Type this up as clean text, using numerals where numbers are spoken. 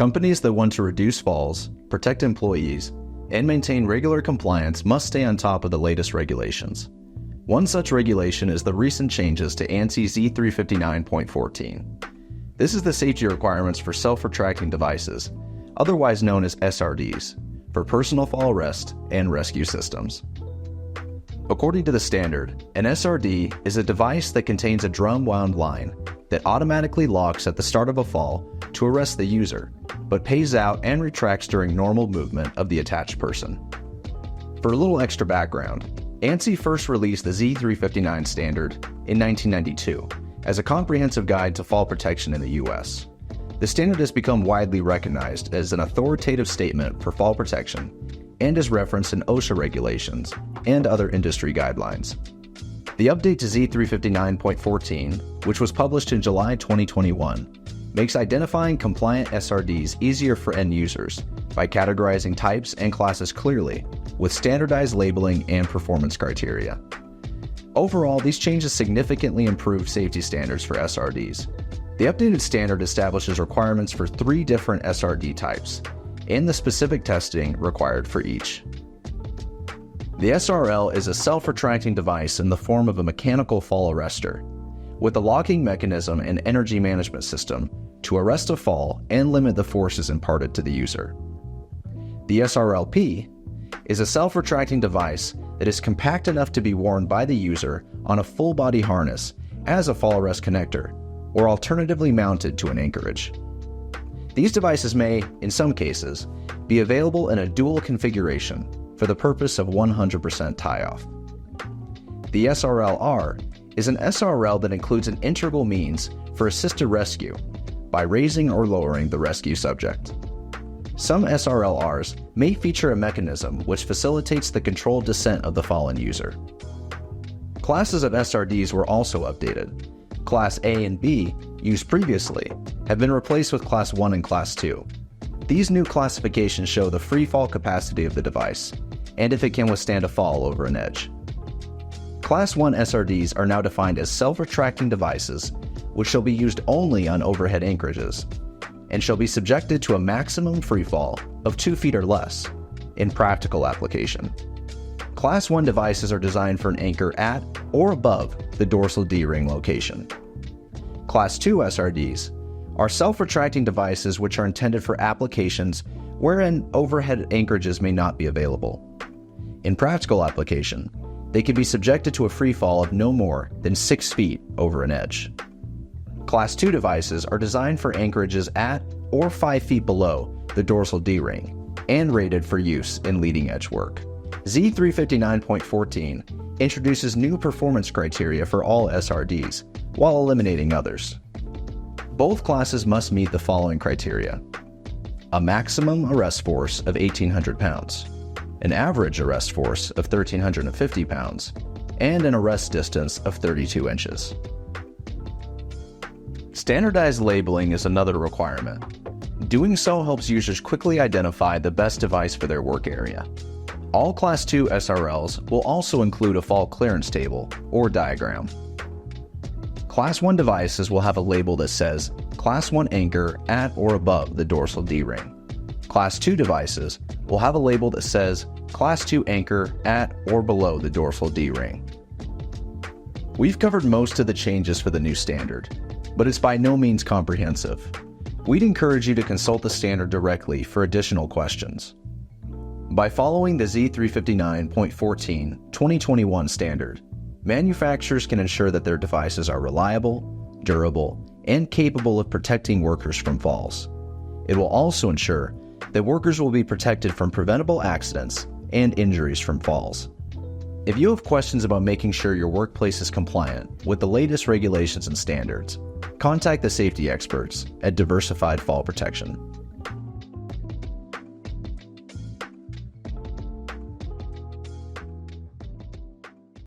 Companies that want to reduce falls, protect employees, and maintain regular compliance must stay on top of the latest regulations. One such regulation is the recent changes to ANSI Z359.14. This is the safety requirements for self-retracting devices, otherwise known as SRDs, for personal fall arrest and rescue systems. According to the standard, an SRD is a device that contains a drum-wound line that automatically locks at the start of a fall to arrest the user, but pays out and retracts during normal movement of the attached person. For a little extra background, ANSI first released the Z359 standard in 1992 as a comprehensive guide to fall protection in the US. The standard has become widely recognized as an authoritative statement for fall protection and is referenced in OSHA regulations and other industry guidelines. The update to Z359.14, which was published in July 2021, makes identifying compliant SRDs easier for end users by categorizing types and classes clearly with standardized labeling and performance criteria. Overall, these changes significantly improve safety standards for SRDs. The updated standard establishes requirements for 3 different SRD types and the specific testing required for each. The SRL is a self-retracting device in the form of a mechanical fall arrestor, with a locking mechanism and energy management system to arrest a fall and limit the forces imparted to the user. The SRLP is a self-retracting device that is compact enough to be worn by the user on a full-body harness as a fall arrest connector, or alternatively mounted to an anchorage. These devices may, in some cases, be available in a dual configuration for the purpose of 100% tie-off. The SRL-R is an SRL that includes an integral means for assisted rescue by raising or lowering the rescue subject. Some SRL-Rs may feature a mechanism which facilitates the controlled descent of the fallen user. Classes of SRDs were also updated. Class A and B, used previously, have been replaced with Class 1 and Class 2. These new classifications show the free fall capacity of the device, and if it can withstand a fall over an edge. Class 1 SRDs are now defined as self-retracting devices, which shall be used only on overhead anchorages, and shall be subjected to a maximum free fall of 2 feet or less in practical application. Class 1 devices are designed for an anchor at or above the dorsal D-ring location. Class 2 SRDs are self-retracting devices which are intended for applications wherein overhead anchorages may not be available. In practical application, they can be subjected to a free fall of no more than 6 feet over an edge. Class 2 devices are designed for anchorages at or 5 feet below the dorsal D-ring and rated for use in leading edge work. Z359.14 introduces new performance criteria for all SRDs while eliminating others. Both classes must meet the following criteria: a maximum arrest force of 1,800 pounds, an average arrest force of 1,350 pounds, and an arrest distance of 32 inches. Standardized labeling is another requirement. Doing so helps users quickly identify the best device for their work area. All Class 2 SRLs will also include a fall clearance table or diagram. Class 1 devices will have a label that says Class 1 anchor at or above the dorsal D-ring. Class 2 devices will have a label that says Class 2 anchor at or below the dorsal D-ring. We've covered most of the changes for the new standard, but it's by no means comprehensive. We'd encourage you to consult the standard directly for additional questions. By following the Z359.14 2021 standard, manufacturers can ensure that their devices are reliable, durable, and capable of protecting workers from falls. It will also ensure that workers will be protected from preventable accidents and injuries from falls. If you have questions about making sure your workplace is compliant with the latest regulations and standards, contact the safety experts at Diversified Fall Protection.